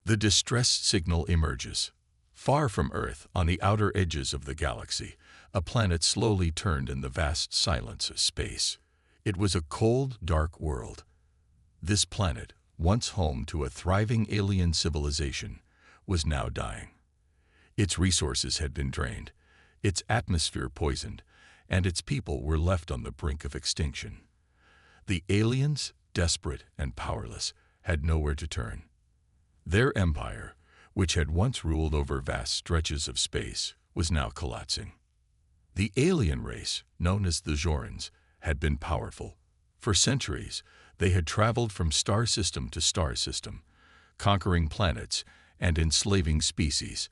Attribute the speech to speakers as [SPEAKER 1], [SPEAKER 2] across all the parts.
[SPEAKER 1] The distress signal emerges. Far from Earth, on the outer edges of the galaxy, a planet slowly turned in the vast silence of space. It was a cold, dark world. This planet, once home to a thriving alien civilization, was now dying. Its resources had been drained, its atmosphere poisoned, and its people were left on the brink of extinction. The aliens, desperate and powerless, had nowhere to turn. Their empire, which had once ruled over vast stretches of space, was now collapsing. The alien race, known as the Jorans, had been powerful. For centuries, they had traveled from star system to star system, conquering planets and enslaving species.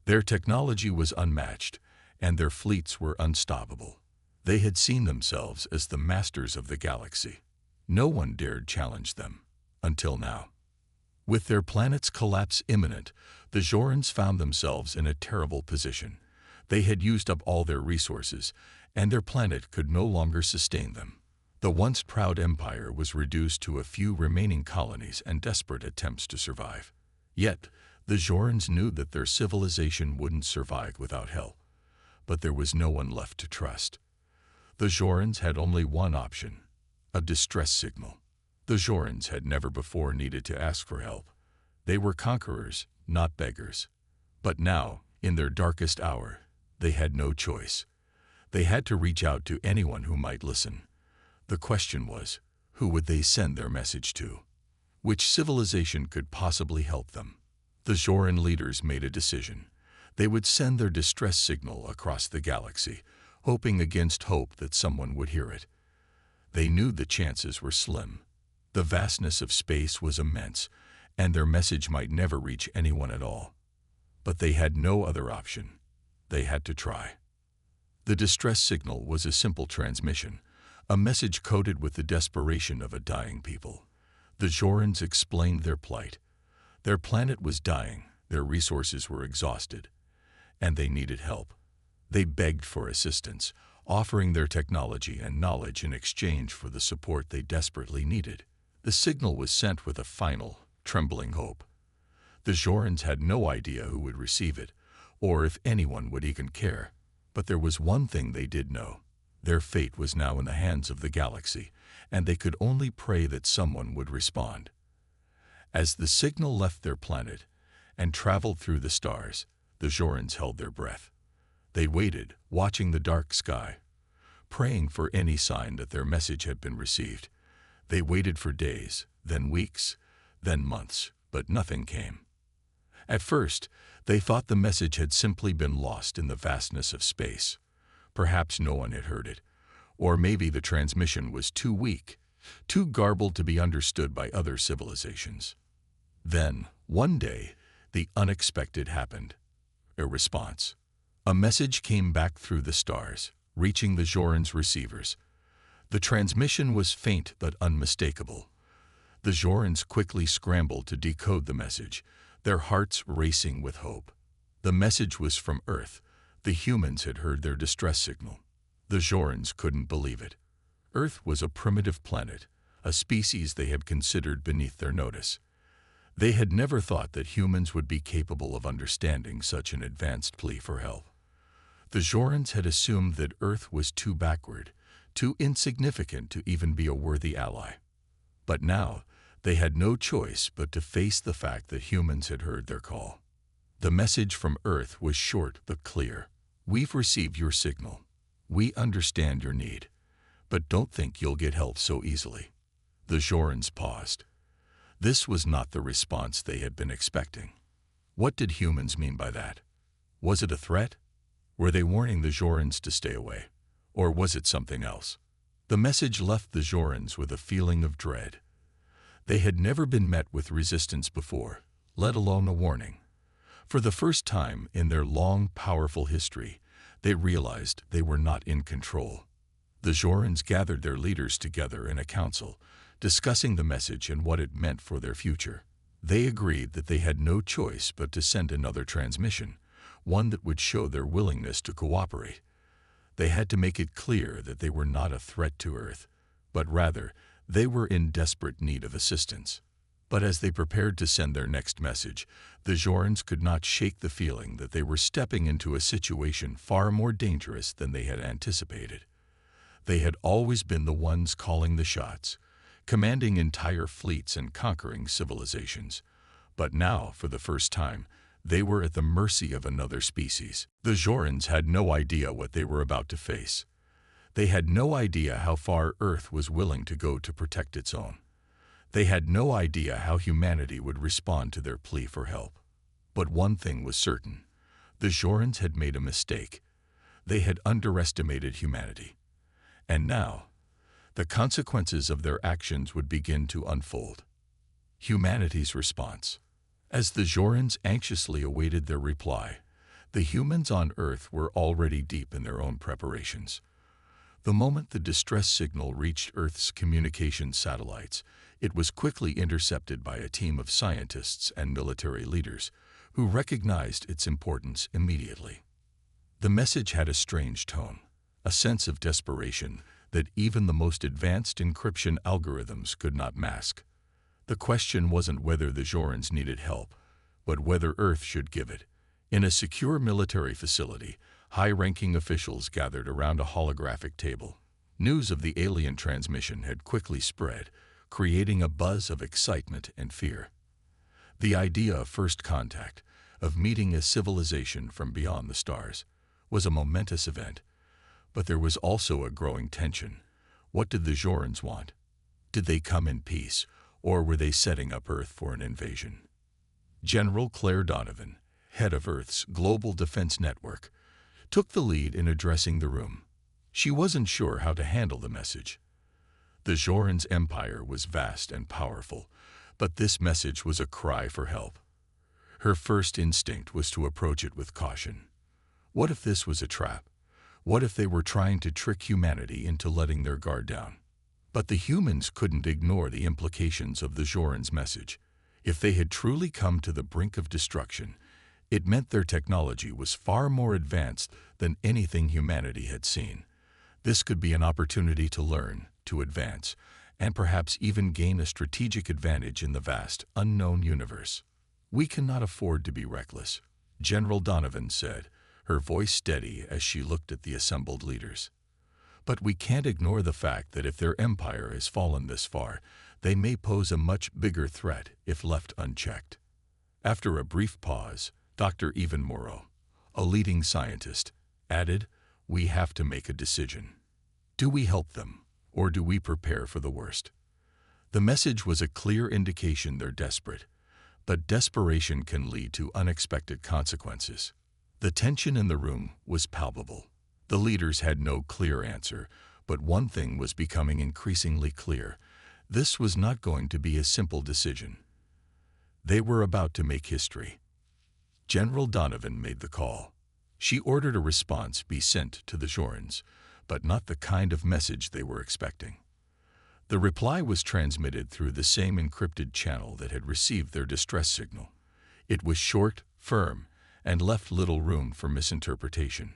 [SPEAKER 1] Their technology was unmatched, and their fleets were unstoppable. They had seen themselves as the masters of the galaxy. No one dared challenge them, until now. With their planet's collapse imminent, the Jorans found themselves in a terrible position. They had used up all their resources, and their planet could no longer sustain them. The once proud empire was reduced to a few remaining colonies and desperate attempts to survive. Yet, the Jorans knew that their civilization wouldn't survive without help. But there was no one left to trust. The Jorans had only one option: a distress signal. The Jorans had never before needed to ask for help. They were conquerors, not beggars. But now, in their darkest hour, they had no choice. They had to reach out to anyone who might listen. The question was, who would they send their message to? Which civilization could possibly help them? The Joran leaders made a decision. They would send their distress signal across the galaxy, hoping against hope that someone would hear it. They knew the chances were slim. The vastness of space was immense, and their message might never reach anyone at all. But they had no other option. They had to try. The distress signal was a simple transmission, a message coded with the desperation of a dying people. The Jorans explained their plight. Their planet was dying, their resources were exhausted, and they needed help. They begged for assistance, offering their technology and knowledge in exchange for the support they desperately needed. The signal was sent with a final, trembling hope. The Jorans had no idea who would receive it, or if anyone would even care. But there was one thing they did know. Their fate was now in the hands of the galaxy, and they could only pray that someone would respond. As the signal left their planet and traveled through the stars, the Jorans held their breath. They waited, watching the dark sky, praying for any sign that their message had been received. They waited for days, then weeks, then months, but nothing came. At first, they thought the message had simply been lost in the vastness of space. Perhaps no one had heard it, or maybe the transmission was too weak, too garbled to be understood by other civilizations. Then, one day, the unexpected happened. A response. A message came back through the stars, reaching the Jorans' receivers. The transmission was faint but unmistakable. The Jorans quickly scrambled to decode the message, their hearts racing with hope. The message was from Earth. The humans had heard their distress signal. The Jorans couldn't believe it. Earth was a primitive planet, a species they had considered beneath their notice. They had never thought that humans would be capable of understanding such an advanced plea for help. The Jorans had assumed that Earth was too backward, too insignificant to even be a worthy ally. But now, they had no choice but to face the fact that humans had heard their call. The message from Earth was short but clear. We've received your signal. We understand your need, but don't think you'll get help so easily. The Jorans paused. This was not the response they had been expecting. What did humans mean by that? Was it a threat? Were they warning the Jorans to stay away? Or was it something else? The message left the Jorans with a feeling of dread. They had never been met with resistance before, let alone a warning. For the first time in their long, powerful history, they realized they were not in control. The Jorans gathered their leaders together in a council, discussing the message and what it meant for their future. They agreed that they had no choice but to send another transmission, one that would show their willingness to cooperate. They had to make it clear that they were not a threat to Earth, but rather they were in desperate need of assistance. But as they prepared to send their next message, the Jorans could not shake the feeling that they were stepping into a situation far more dangerous than they had anticipated. They had always been the ones calling the shots, commanding entire fleets and conquering civilizations. But now, for the first time, they were at the mercy of another species. The Jorans had no idea what they were about to face. They had no idea how far Earth was willing to go to protect its own. They had no idea how humanity would respond to their plea for help. But one thing was certain. The Jorans had made a mistake. They had underestimated humanity. And now, the consequences of their actions would begin to unfold. Humanity's response. As the Jorans anxiously awaited their reply, the humans on Earth were already deep in their own preparations. The moment the distress signal reached Earth's communication satellites, it was quickly intercepted by a team of scientists and military leaders who recognized its importance immediately. The message had a strange tone, a sense of desperation that even the most advanced encryption algorithms could not mask. The question wasn't whether the Jorans needed help, but whether Earth should give it. In a secure military facility, high-ranking officials gathered around a holographic table. News of the alien transmission had quickly spread, creating a buzz of excitement and fear. The idea of first contact, of meeting a civilization from beyond the stars, was a momentous event. But there was also a growing tension. What did the Jorans want? Did they come in peace, or were they setting up Earth for an invasion? General Claire Donovan, head of Earth's Global Defense Network, took the lead in addressing the room. She wasn't sure how to handle the message. The Jorans' empire was vast and powerful, but this message was a cry for help. Her first instinct was to approach it with caution. What if this was a trap? What if they were trying to trick humanity into letting their guard down? But the humans couldn't ignore the implications of the Jorans' message. If they had truly come to the brink of destruction, it meant their technology was far more advanced than anything humanity had seen. This could be an opportunity to learn, to advance, and perhaps even gain a strategic advantage in the vast, unknown universe. "We cannot afford to be reckless," General Donovan said, her voice steady as she looked at the assembled leaders. "But we can't ignore the fact that if their empire has fallen this far, they may pose a much bigger threat if left unchecked." After a brief pause, Dr. Evan Morrow, a leading scientist, added, "We have to make a decision. Do we help them, or do we prepare for the worst?" The message was a clear indication they're desperate, but desperation can lead to unexpected consequences. The tension in the room was palpable. The leaders had no clear answer, but one thing was becoming increasingly clear. This was not going to be a simple decision. They were about to make history. General Donovan made the call. She ordered a response be sent to the Jorans, but not the kind of message they were expecting. The reply was transmitted through the same encrypted channel that had received their distress signal. It was short, firm, and left little room for misinterpretation.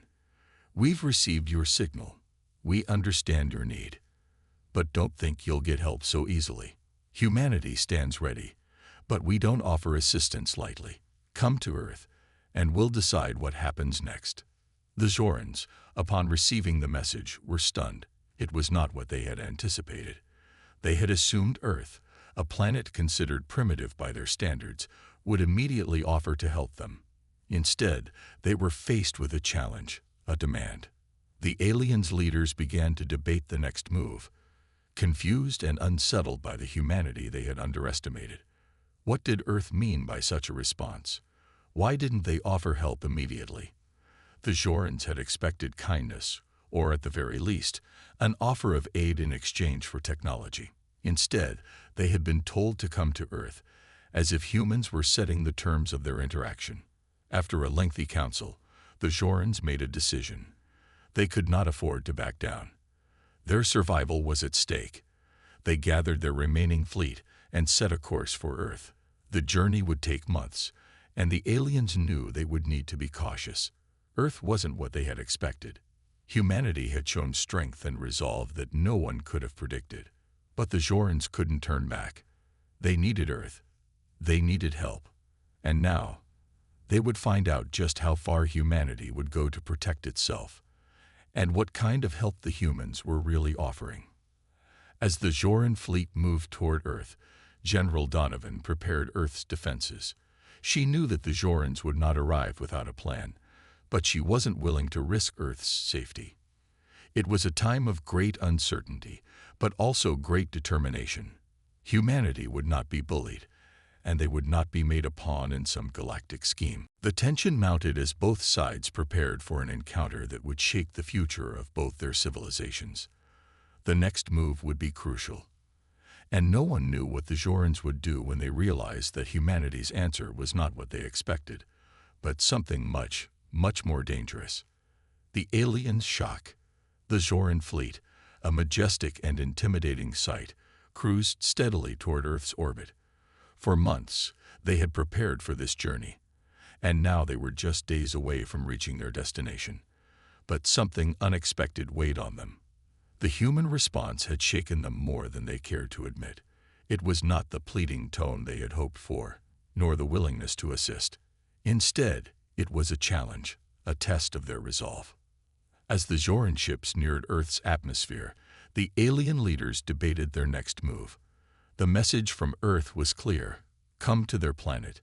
[SPEAKER 1] "We've received your signal. We understand your need. But don't think you'll get help so easily. Humanity stands ready, but we don't offer assistance lightly. Come to Earth, and we'll decide what happens next." The Jorans, upon receiving the message, were stunned. It was not what they had anticipated. They had assumed Earth, a planet considered primitive by their standards, would immediately offer to help them. Instead, they were faced with a challenge, a demand. The aliens' leaders began to debate the next move, confused and unsettled by the humanity they had underestimated. What did Earth mean by such a response? Why didn't they offer help immediately? The Jorans had expected kindness, or at the very least, an offer of aid in exchange for technology. Instead, they had been told to come to Earth, as if humans were setting the terms of their interaction. After a lengthy council, the Jorans made a decision. They could not afford to back down. Their survival was at stake. They gathered their remaining fleet and set a course for Earth. The journey would take months, and the aliens knew they would need to be cautious. Earth wasn't what they had expected. Humanity had shown strength and resolve that no one could have predicted. But the Jorans couldn't turn back. They needed Earth. They needed help. And now, they would find out just how far humanity would go to protect itself, and what kind of help the humans were really offering. As the Joran fleet moved toward Earth, General Donovan prepared Earth's defenses. She knew that the Jorans would not arrive without a plan, but she wasn't willing to risk Earth's safety. It was a time of great uncertainty, but also great determination. Humanity would not be bullied, and they would not be made a pawn in some galactic scheme. The tension mounted as both sides prepared for an encounter that would shake the future of both their civilizations. The next move would be crucial, and no one knew what the Jorans would do when they realized that humanity's answer was not what they expected, but something much, much more dangerous. The aliens' shock. The Joran fleet, a majestic and intimidating sight, cruised steadily toward Earth's orbit. For months, they had prepared for this journey, and now they were just days away from reaching their destination. But something unexpected weighed on them. The human response had shaken them more than they cared to admit. It was not the pleading tone they had hoped for, nor the willingness to assist. Instead, it was a challenge, a test of their resolve. As the Joran ships neared Earth's atmosphere, the alien leaders debated their next move. The message from Earth was clear: come to their planet,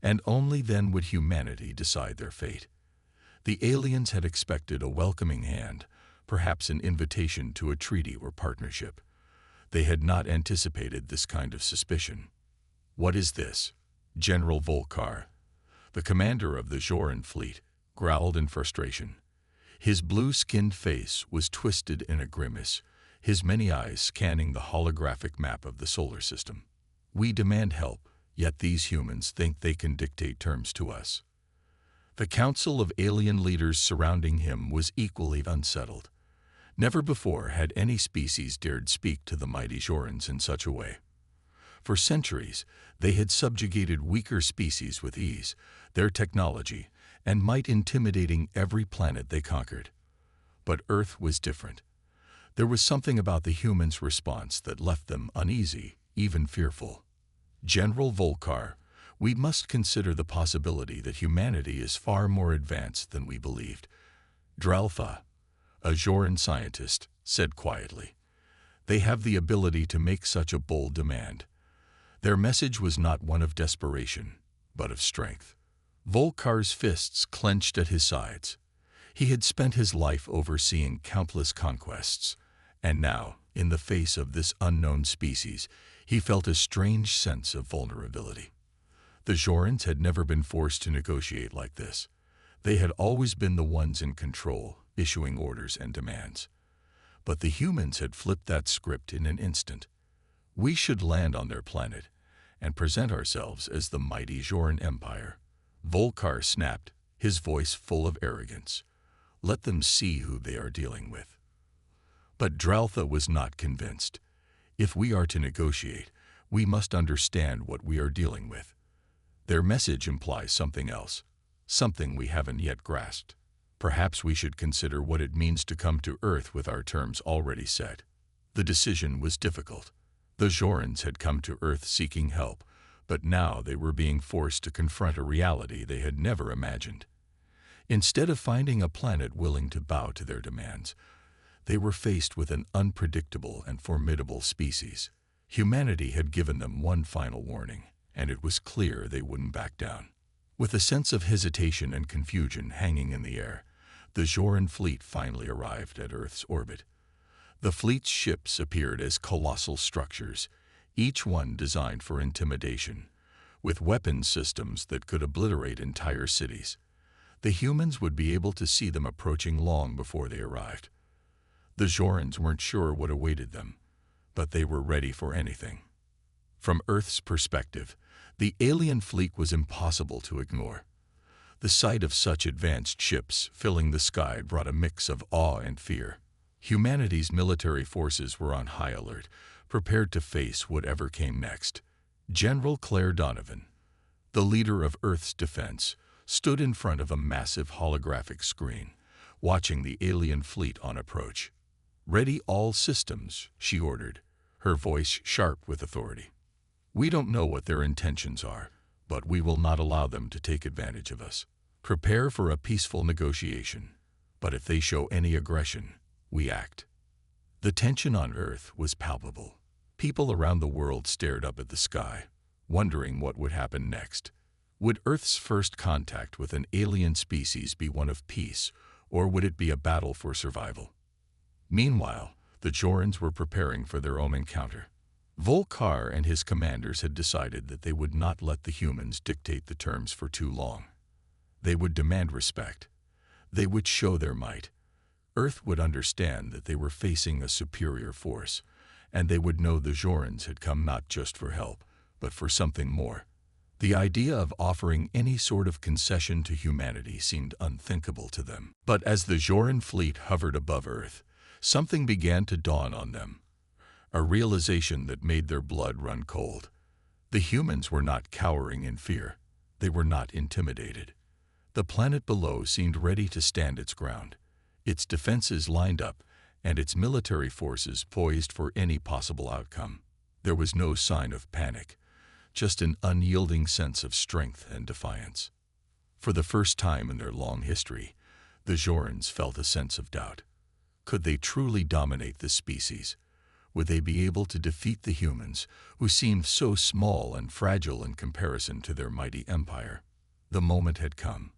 [SPEAKER 1] and only then would humanity decide their fate. The aliens had expected a welcoming hand, perhaps an invitation to a treaty or partnership. They had not anticipated this kind of suspicion. "What is this?" General Volkar, the commander of the Joran fleet, growled in frustration. His blue-skinned face was twisted in a grimace, his many eyes scanning the holographic map of the solar system. "We demand help, yet these humans think they can dictate terms to us." The council of alien leaders surrounding him was equally unsettled. Never before had any species dared speak to the mighty Jorans in such a way. For centuries, they had subjugated weaker species with ease, their technology and might intimidating every planet they conquered. But Earth was different. There was something about the humans' response that left them uneasy, even fearful. "General Volkar, we must consider the possibility that humanity is far more advanced than we believed," Dralfa, a Joran scientist, said quietly. "They have the ability to make such a bold demand." Their message was not one of desperation, but of strength. Volkar's fists clenched at his sides. He had spent his life overseeing countless conquests, and now, in the face of this unknown species, he felt a strange sense of vulnerability. The Jorans had never been forced to negotiate like this. They had always been the ones in control, issuing orders and demands. But the humans had flipped that script in an instant. "We should land on their planet and present ourselves as the mighty Joran Empire," Volkar snapped, his voice full of arrogance. "Let them see who they are dealing with." But Dralfa was not convinced. "If we are to negotiate, we must understand what we are dealing with. Their message implies something else, something we haven't yet grasped. Perhaps we should consider what it means to come to Earth with our terms already set." The decision was difficult. The Jorans had come to Earth seeking help, but now they were being forced to confront a reality they had never imagined. Instead of finding a planet willing to bow to their demands, they were faced with an unpredictable and formidable species. Humanity had given them one final warning, and it was clear they wouldn't back down. With a sense of hesitation and confusion hanging in the air, the Joran fleet finally arrived at Earth's orbit. The fleet's ships appeared as colossal structures, each one designed for intimidation, with weapon systems that could obliterate entire cities. The humans would be able to see them approaching long before they arrived. The Jorans weren't sure what awaited them, but they were ready for anything. From Earth's perspective, the alien fleet was impossible to ignore. The sight of such advanced ships filling the sky brought a mix of awe and fear. Humanity's military forces were on high alert, prepared to face whatever came next. General Claire Donovan, the leader of Earth's defense, stood in front of a massive holographic screen, watching the alien fleet on approach. "Ready all systems," she ordered, her voice sharp with authority. We don't know what their intentions are, but we will not allow them to take advantage of us. Prepare for a peaceful negotiation, but if they show any aggression, we act." The tension on Earth was palpable. People around the world stared up at the sky, wondering what would happen next. Would Earth's first contact with an alien species be one of peace, or would it be a battle for survival? Meanwhile, the Jorans were preparing for their own encounter. Volkar and his commanders had decided that they would not let the humans dictate the terms for too long. They would demand respect. They would show their might. Earth would understand that they were facing a superior force, and they would know the Jorans had come not just for help, but for something more. The idea of offering any sort of concession to humanity seemed unthinkable to them. But as the Joran fleet hovered above Earth, something began to dawn on them. A realization that made their blood run cold. The humans were not cowering in fear. They were not intimidated. The planet below seemed ready to stand its ground, its defenses lined up, and its military forces poised for any possible outcome. There was no sign of panic, just an unyielding sense of strength and defiance. For the first time in their long history, the Jorans felt a sense of doubt. Could they truly dominate this species? Would they be able to defeat the humans, who seemed so small and fragile in comparison to their mighty empire? The moment had come.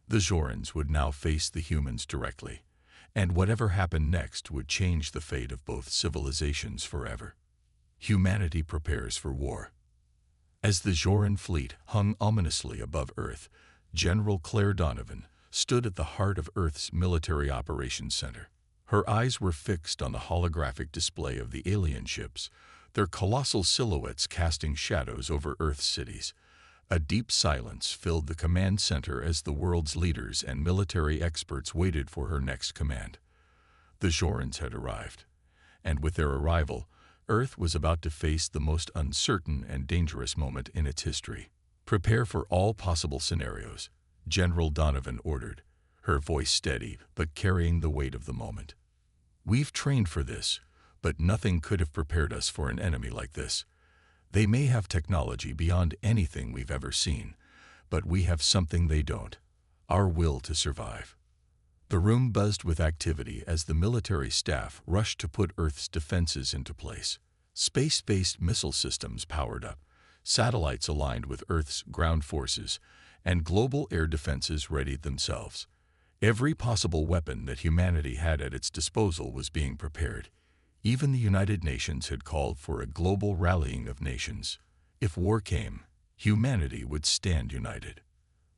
[SPEAKER 1] The Jorans would now face the humans directly, and whatever happened next would change the fate of both civilizations forever. Humanity prepares for war. As the Joran fleet hung ominously above Earth, General Claire Donovan stood at the heart of Earth's military operations center. Her eyes were fixed on the holographic display of the alien ships, their colossal silhouettes casting shadows over Earth's cities. A deep silence filled the command center as the world's leaders and military experts waited for her next command. The Jorans had arrived, and with their arrival, Earth was about to face the most uncertain and dangerous moment in its history. "Prepare for all possible scenarios," General Donovan ordered, her voice steady but carrying the weight of the moment. "We've trained for this, but nothing could have prepared us for an enemy like this. They may have technology beyond anything we've ever seen, but we have something they don't: our will to survive." The room buzzed with activity as the military staff rushed to put Earth's defenses into place. Space-based missile systems powered up, satellites aligned with Earth's ground forces, and global air defenses readied themselves. Every possible weapon that humanity had at its disposal was being prepared. Even the United Nations had called for a global rallying of nations. If war came, humanity would stand united.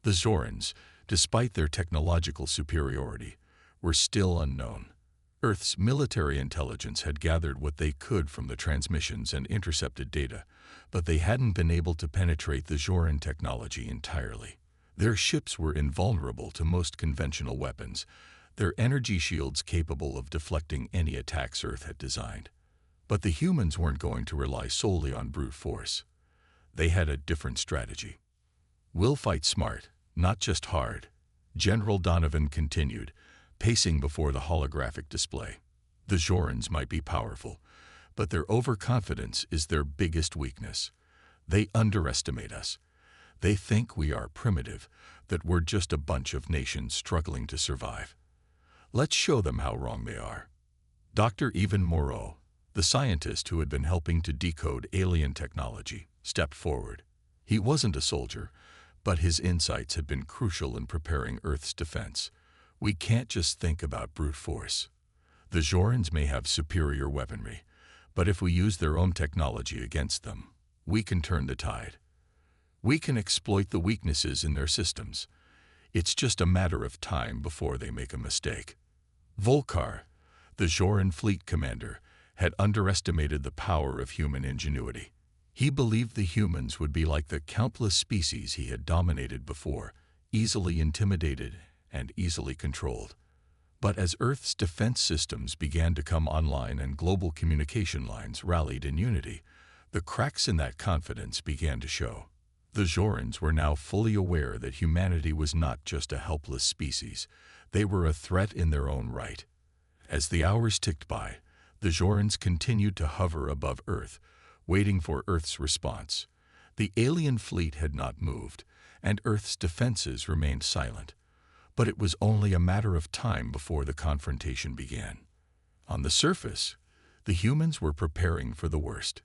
[SPEAKER 1] The Zorans, despite their technological superiority, were still unknown. Earth's military intelligence had gathered what they could from the transmissions and intercepted data, but they hadn't been able to penetrate the Zoran technology entirely. Their ships were invulnerable to most conventional weapons, their energy shields capable of deflecting any attacks Earth had designed. But the humans weren't going to rely solely on brute force. They had a different strategy. "We'll fight smart, not just hard," General Donovan continued, pacing before the holographic display. "The Zorans might be powerful, but their overconfidence is their biggest weakness. They underestimate us. They think we are primitive, that we're just a bunch of nations struggling to survive. Let's show them how wrong they are." Dr. Ivan Moreau, the scientist who had been helping to decode alien technology, stepped forward. He wasn't a soldier, but his insights had been crucial in preparing Earth's defense. "We can't just think about brute force. The Zorans may have superior weaponry, but if we use their own technology against them, we can turn the tide. We can exploit the weaknesses in their systems. It's just a matter of time before they make a mistake." Volkar, the Zoran fleet commander, had underestimated the power of human ingenuity. He believed the humans would be like the countless species he had dominated before, easily intimidated and easily controlled. But as Earth's defense systems began to come online and global communication lines rallied in unity, the cracks in that confidence began to show. The Zorans were now fully aware that humanity was not just a helpless species. They were a threat in their own right. As the hours ticked by, the Zorans continued to hover above Earth, waiting for Earth's response. The alien fleet had not moved, and Earth's defenses remained silent. But it was only a matter of time before the confrontation began. On the surface, the humans were preparing for the worst.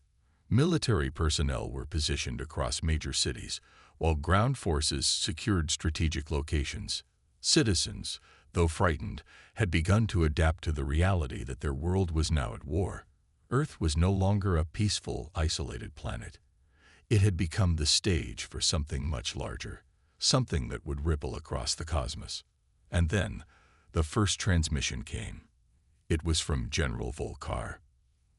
[SPEAKER 1] Military personnel were positioned across major cities, while ground forces secured strategic locations. Citizens, though frightened, had begun to adapt to the reality that their world was now at war. Earth was no longer a peaceful, isolated planet. It had become the stage for something much larger, something that would ripple across the cosmos. And then, the first transmission came. It was from General Volkar.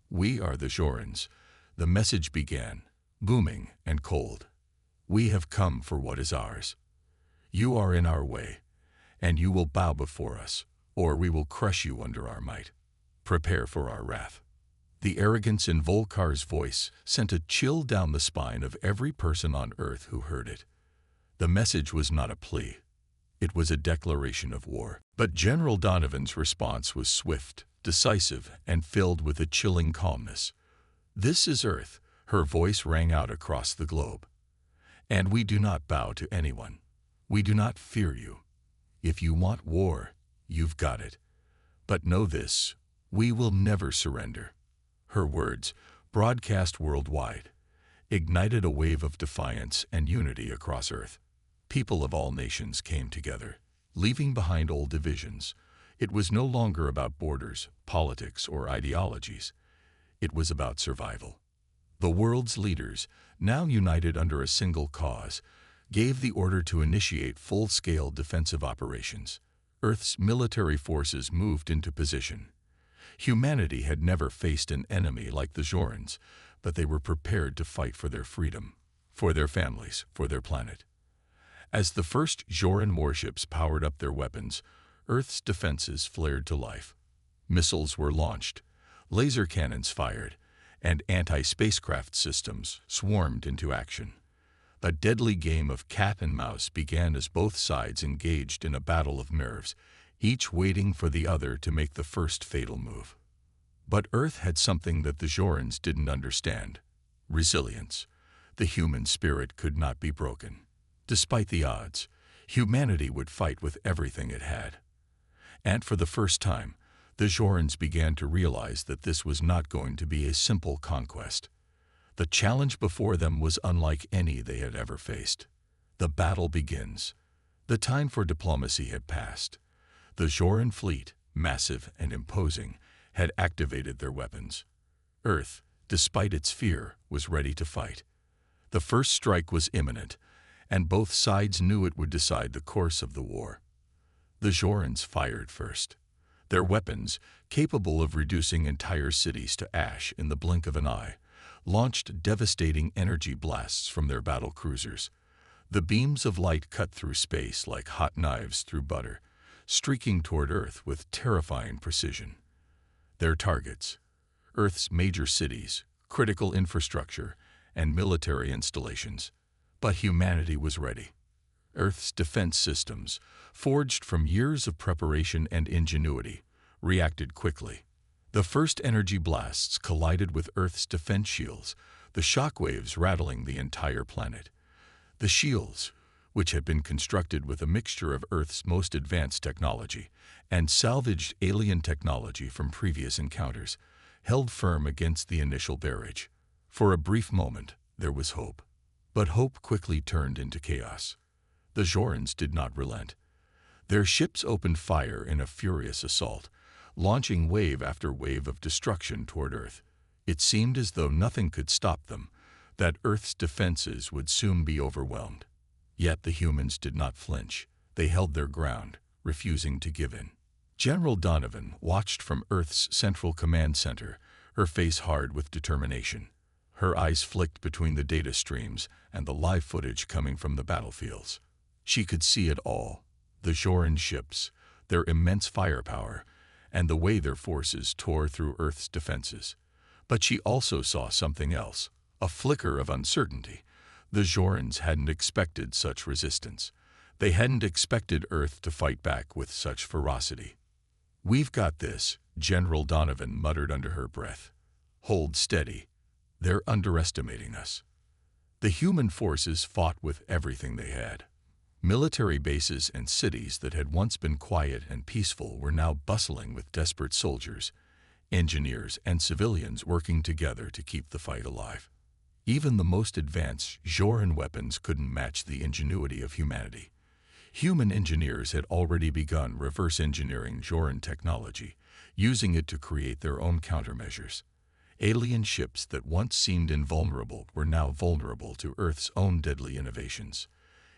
[SPEAKER 1] "We are the Jorans," the message began, booming and cold. "We have come for what is ours. You are in our way, and you will bow before us, or we will crush you under our might. Prepare for our wrath." The arrogance in Volkar's voice sent a chill down the spine of every person on Earth who heard it. The message was not a plea. It was a declaration of war. But General Donovan's response was swift, decisive, and filled with a chilling calmness. "This is Earth," her voice rang out across the globe. "And we do not bow to anyone. We do not fear you. If you want war, you've got it. But know this, we will never surrender." Her words, broadcast worldwide, ignited a wave of defiance and unity across Earth. People of all nations came together, leaving behind old divisions. It was no longer about borders, politics, or ideologies. It was about survival. The world's leaders, now united under a single cause, gave the order to initiate full-scale defensive operations. Earth's military forces moved into position. Humanity had never faced an enemy like the Jorans, but they were prepared to fight for their freedom, for their families, for their planet. As the first Joran warships powered up their weapons, Earth's defenses flared to life. Missiles were launched, laser cannons fired, and anti-spacecraft systems swarmed into action. A deadly game of cat and mouse began as both sides engaged in a battle of nerves, each waiting for the other to make the first fatal move. But Earth had something that the Jorans didn't understand: resilience. The human spirit could not be broken. Despite the odds, humanity would fight with everything it had. And for the first time, the Jorans began to realize that this was not going to be a simple conquest. The challenge before them was unlike any they had ever faced. The battle begins. The time for diplomacy had passed. The Joran fleet, massive and imposing, had activated their weapons. Earth, despite its fear, was ready to fight. The first strike was imminent, and both sides knew it would decide the course of the war. The Jorans fired first. Their weapons, capable of reducing entire cities to ash in the blink of an eye, launched devastating energy blasts from their battle cruisers. The beams of light cut through space like hot knives through butter, streaking toward Earth with terrifying precision. Their targets: Earth's major cities, critical infrastructure, and military installations. But humanity was ready. Earth's defense systems, forged from years of preparation and ingenuity, reacted quickly. The first energy blasts collided with Earth's defense shields, the shockwaves rattling the entire planet. The shields, which had been constructed with a mixture of Earth's most advanced technology and salvaged alien technology from previous encounters, held firm against the initial barrage. For a brief moment, there was hope. But hope quickly turned into chaos. The Jorans did not relent. Their ships opened fire in a furious assault, launching wave after wave of destruction toward Earth. It seemed as though nothing could stop them, that Earth's defenses would soon be overwhelmed. Yet the humans did not flinch. They held their ground, refusing to give in. General Donovan watched from Earth's central command center, her face hard with determination. Her eyes flicked between the data streams and the live footage coming from the battlefields. She could see it all: the Joran ships, their immense firepower, and the way their forces tore through Earth's defenses. But she also saw something else, a flicker of uncertainty. The Jorans hadn't expected such resistance. They hadn't expected Earth to fight back with such ferocity. "We've got this," General Donovan muttered under her breath. "Hold steady. They're underestimating us. The human forces fought with everything they had. Military bases and cities that had once been quiet and peaceful were now bustling with desperate soldiers, engineers, and civilians working together to keep the fight alive. Even the most advanced Joran weapons couldn't match the ingenuity of humanity. Human engineers had already begun reverse engineering Joran technology, using it to create their own countermeasures. Alien ships that once seemed invulnerable were now vulnerable to Earth's own deadly innovations.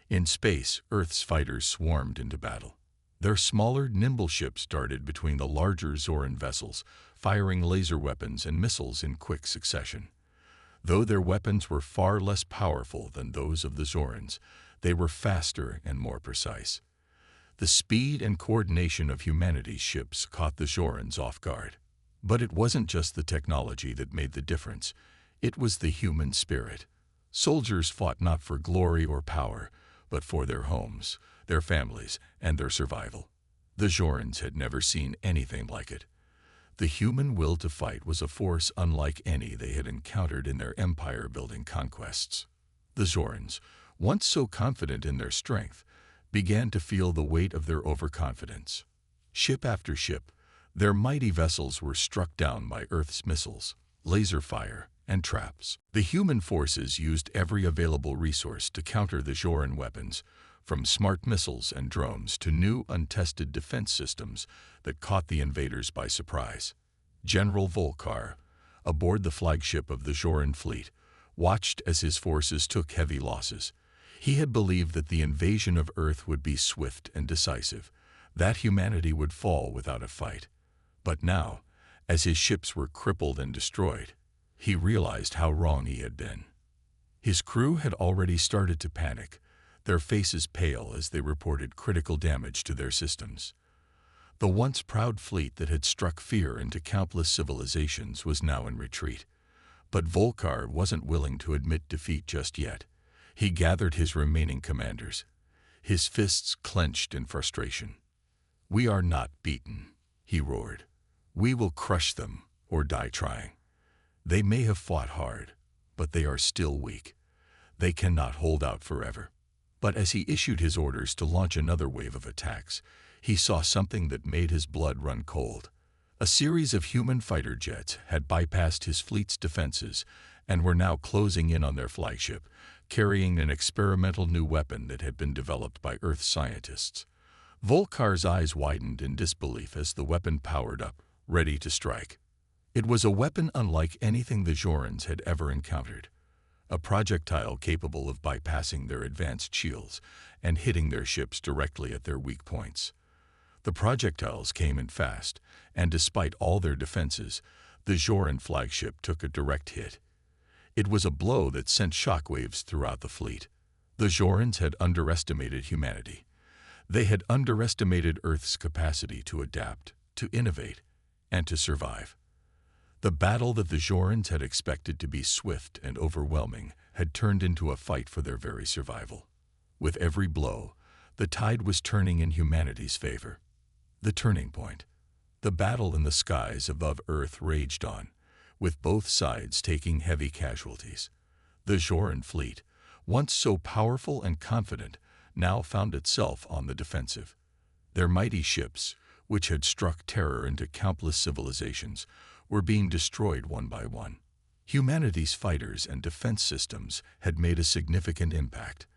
[SPEAKER 1] In space, Earth's fighters swarmed into battle. Their smaller, nimble ships darted between the larger Zoran vessels, firing laser weapons and missiles in quick succession. Though their weapons were far less powerful than those of the Zorans, they were faster and more precise. The speed and coordination of humanity's ships caught the Zorans off guard. But it wasn't just the technology that made the difference. It was the human spirit. Soldiers fought not for glory or power, but for their homes, their families, and their survival. The Zorans had never seen anything like it. The human will to fight was a force unlike any they had encountered in their empire-building conquests. The Zorans, once so confident in their strength, began to feel the weight of their overconfidence. Ship after ship, their mighty vessels were struck down by Earth's missiles, laser fire, and traps. The human forces used every available resource to counter the Zoran weapons, from smart missiles and drones to new untested defense systems that caught the invaders by surprise. General Volkar, aboard the flagship of the Zoran fleet, watched as his forces took heavy losses. He had believed that the invasion of Earth would be swift and decisive, that humanity would fall without a fight. But now, as his ships were crippled and destroyed, he realized how wrong he had been. His crew had already started to panic, their faces pale as they reported critical damage to their systems. The once proud fleet that had struck fear into countless civilizations was now in retreat. But Volkar wasn't willing to admit defeat just yet. He gathered his remaining commanders, his fists clenched in frustration. "We are not beaten," he roared. "We will crush them or die trying. They may have fought hard, but they are still weak. They cannot hold out forever." But as he issued his orders to launch another wave of attacks, he saw something that made his blood run cold. A series of human fighter jets had bypassed his fleet's defenses and were now closing in on their flagship, carrying an experimental new weapon that had been developed by Earth scientists. Volkar's eyes widened in disbelief as the weapon powered up, ready to strike. It was a weapon unlike anything the Zorans had ever encountered. A projectile capable of bypassing their advanced shields and hitting their ships directly at their weak points. The projectiles came in fast, and despite all their defenses, the Zoran flagship took a direct hit. It was a blow that sent shockwaves throughout the fleet. The Zorans had underestimated humanity. They had underestimated Earth's capacity to adapt, to innovate, and to survive. The battle that the Zorans had expected to be swift and overwhelming had turned into a fight for their very survival. With every blow, the tide was turning in humanity's favor. The turning point. The battle in the skies above Earth raged on, with both sides taking heavy casualties. The Zoran fleet, once so powerful and confident, now found itself on the defensive. Their mighty ships, which had struck terror into countless civilizations, were being destroyed one by one. Humanity's fighters and defense systems had made a significant impact.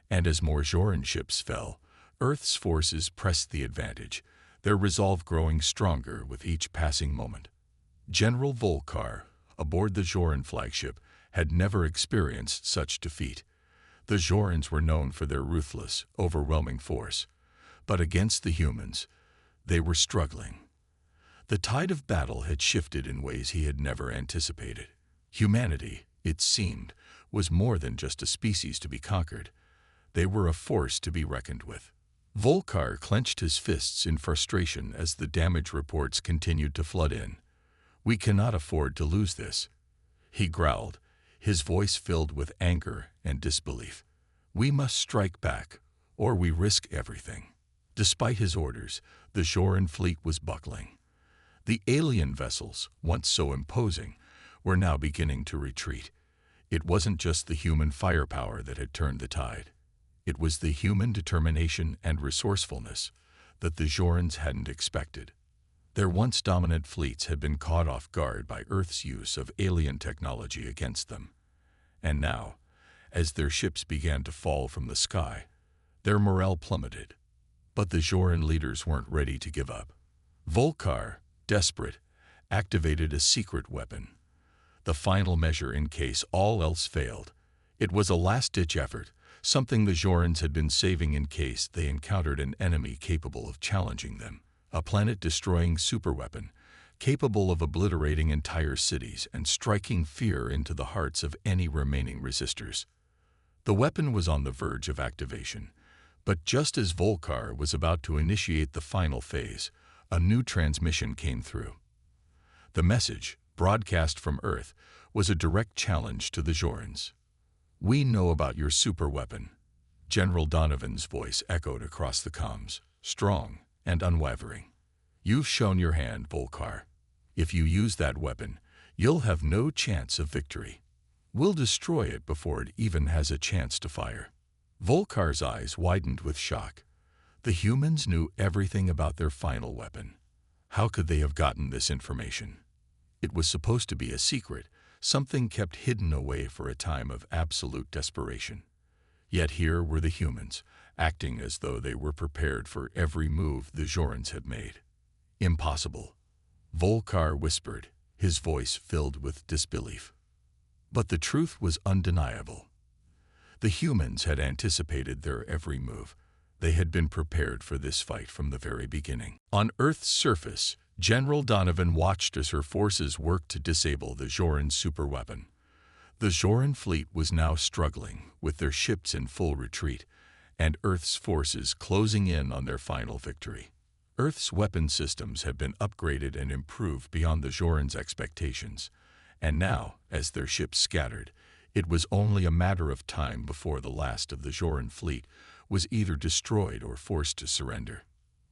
[SPEAKER 1] And as more Zoran ships fell, Earth's forces pressed the advantage, their resolve growing stronger with each passing moment. General Volkar, aboard the Zoran flagship, had never experienced such defeat. The Zorans were known for their ruthless, overwhelming force. But against the humans, they were struggling. The tide of battle had shifted in ways he had never anticipated. Humanity, it seemed, was more than just a species to be conquered. They were a force to be reckoned with. Volkar clenched his fists in frustration as the damage reports continued to flood in. "We cannot afford to lose this," he growled, his voice filled with anger and disbelief. "We must strike back, or we risk everything." Despite his orders, the Zoran fleet was buckling. The alien vessels, once so imposing, were now beginning to retreat. It wasn't just the human firepower that had turned the tide. It was the human determination and resourcefulness that the Jorans hadn't expected. Their once dominant fleets had been caught off guard by Earth's use of alien technology against them. And now, as their ships began to fall from the sky, their morale plummeted. But the Joran leaders weren't ready to give up. Volkar, desperate, activated a secret weapon. The final measure in case all else failed. It was a last-ditch effort, something the Jorans had been saving in case they encountered an enemy capable of challenging them. A planet-destroying superweapon, capable of obliterating entire cities and striking fear into the hearts of any remaining resistors. The weapon was on the verge of activation, but just as Volkar was about to initiate the final phase, a new transmission came through. The message, broadcast from Earth, was a direct challenge to the Jorans. "We know about your superweapon." General Donovan's voice echoed across the comms, strong and unwavering. "You've shown your hand, Volkar. If you use that weapon, you'll have no chance of victory. We'll destroy it before it even has a chance to fire." Volkar's eyes widened with shock. The humans knew everything about their final weapon. How could they have gotten this information? It was supposed to be a secret, something kept hidden away for a time of absolute desperation. Yet here were the humans, acting as though they were prepared for every move the Jorans had made. "Impossible," Volkar whispered, his voice filled with disbelief. But the truth was undeniable. The humans had anticipated their every move. They had been prepared for this fight from the very beginning. On Earth's surface, General Donovan watched as her forces worked to disable the Joran superweapon. The Joran fleet was now struggling, with their ships in full retreat, and Earth's forces closing in on their final victory. Earth's weapon systems had been upgraded and improved beyond the Jorans' expectations, and now, as their ships scattered, it was only a matter of time before the last of the Joran fleet was either destroyed or forced to surrender.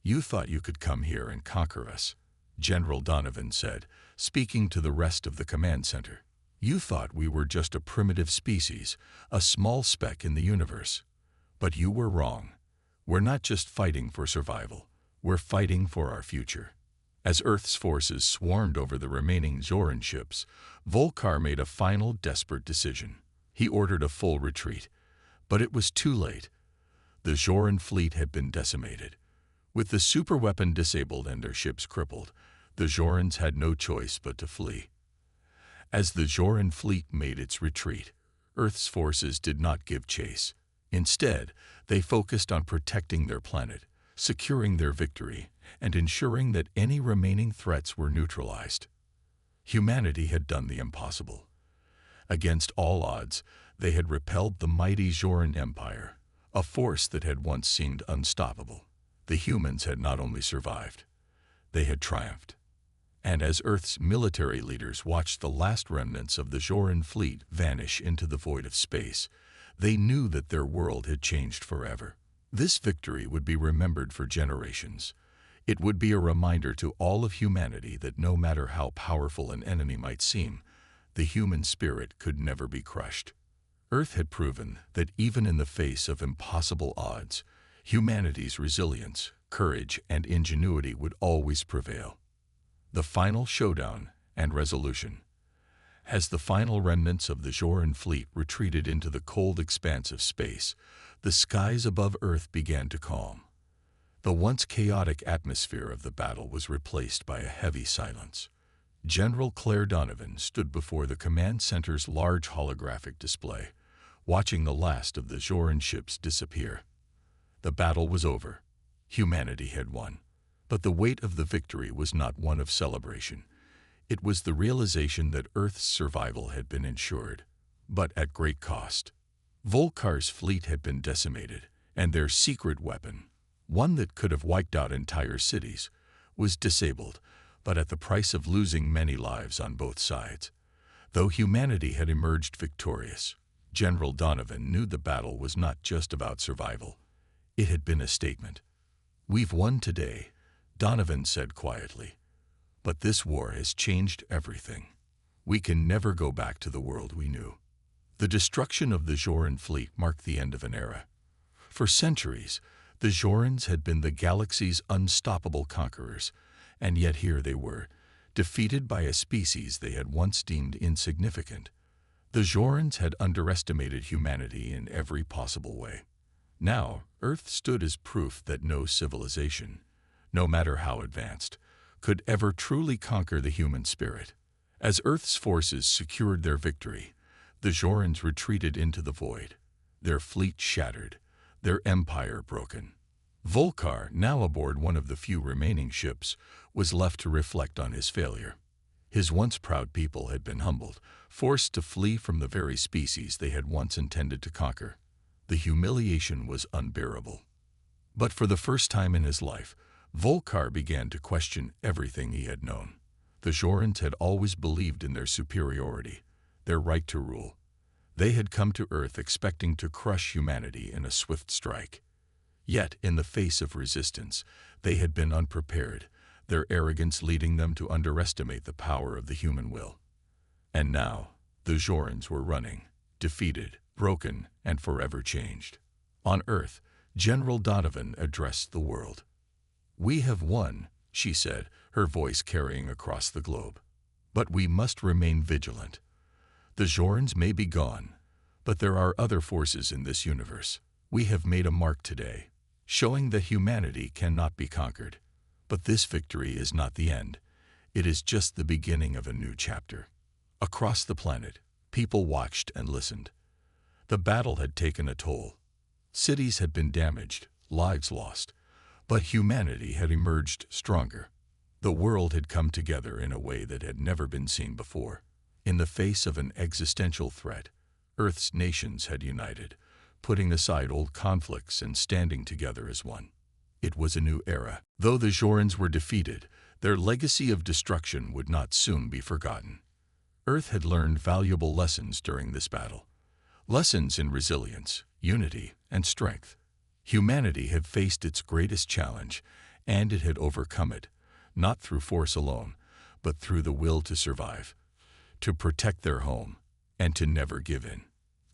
[SPEAKER 1] "You thought you could come here and conquer us," General Donovan said, speaking to the rest of the command center. "You thought we were just a primitive species, a small speck in the universe. But you were wrong. We're not just fighting for survival. We're fighting for our future." As Earth's forces swarmed over the remaining Joran ships, Volkar made a final desperate decision. He ordered a full retreat. But it was too late. The Joran fleet had been decimated. With the superweapon disabled and their ships crippled, the Jorans had no choice but to flee. As the Joran fleet made its retreat, Earth's forces did not give chase. Instead, they focused on protecting their planet, securing their victory, and ensuring that any remaining threats were neutralized. Humanity had done the impossible. Against all odds, they had repelled the mighty Joran Empire, a force that had once seemed unstoppable. The humans had not only survived, they had triumphed. And as Earth's military leaders watched the last remnants of the Joran fleet vanish into the void of space, they knew that their world had changed forever. This victory would be remembered for generations. It would be a reminder to all of humanity that no matter how powerful an enemy might seem, the human spirit could never be crushed. Earth had proven that even in the face of impossible odds, humanity's resilience, courage, and ingenuity would always prevail. The final showdown and resolution. As the final remnants of the Joran fleet retreated into the cold expanse of space, the skies above Earth began to calm. The once chaotic atmosphere of the battle was replaced by a heavy silence. General Claire Donovan stood before the command center's large holographic display, watching the last of the Joran ships disappear. The battle was over. Humanity had won. But the weight of the victory was not one of celebration. It was the realization that Earth's survival had been ensured, but at great cost. Volkar's fleet had been decimated, and their secret weapon, one that could have wiped out entire cities, was disabled, but at the price of losing many lives on both sides. Though humanity had emerged victorious, General Donovan knew the battle was not just about survival. It had been a statement. "We've won today," Donovan said quietly. "But this war has changed everything. We can never go back to the world we knew. The destruction of the Joran fleet marked the end of an era. For centuries, the Jorans had been the galaxy's unstoppable conquerors, and yet here they were, defeated by a species they had once deemed insignificant. The Jorans had underestimated humanity in every possible way. Now, Earth stood as proof that no civilization, no matter how advanced, could ever truly conquer the human spirit. As Earth's forces secured their victory, the Jorans retreated into the void, their fleet shattered, their empire broken. Volkar, now aboard one of the few remaining ships, was left to reflect on his failure. His once proud people had been humbled, forced to flee from the very species they had once intended to conquer. The humiliation was unbearable. But for the first time in his life, Volkar began to question everything he had known. The Jorans had always believed in their superiority, their right to rule. They had come to Earth expecting to crush humanity in a swift strike. Yet, in the face of resistance, they had been unprepared, their arrogance leading them to underestimate the power of the human will. And now, the Jorans were running, defeated, broken, and forever changed. On Earth, General Donovan addressed the world. "We have won," she said, her voice carrying across the globe. "But we must remain vigilant. The Jorans may be gone, but there are other forces in this universe. We have made a mark today, showing that humanity cannot be conquered. But this victory is not the end. It is just the beginning of a new chapter." Across the planet, people watched and listened. The battle had taken a toll. Cities had been damaged, lives lost, but humanity had emerged stronger. The world had come together in a way that had never been seen before. In the face of an existential threat, Earth's nations had united, putting aside old conflicts and standing together as one. It was a new era. Though the Jorans were defeated, their legacy of destruction would not soon be forgotten. Earth had learned valuable lessons during this battle. Lessons in resilience, unity, and strength. Humanity had faced its greatest challenge, and it had overcome it, not through force alone, but through the will to survive, to protect their home, and to never give in.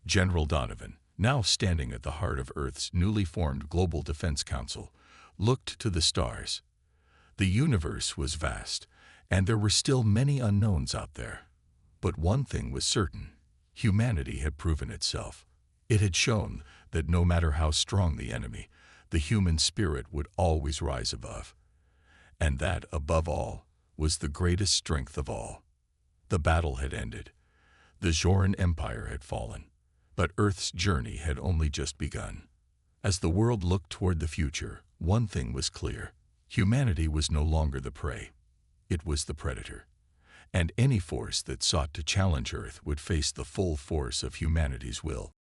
[SPEAKER 1] General Donovan, now standing at the heart of Earth's newly formed Global Defense Council, looked to the stars. The universe was vast, and there were still many unknowns out there. But one thing was certain: humanity had proven itself. It had shown that no matter how strong the enemy, the human spirit would always rise above. And that, above all, was the greatest strength of all. The battle had ended. The Joran Empire had fallen. But Earth's journey had only just begun. As the world looked toward the future, one thing was clear: humanity was no longer the prey. It was the predator. And any force that sought to challenge Earth would face the full force of humanity's will.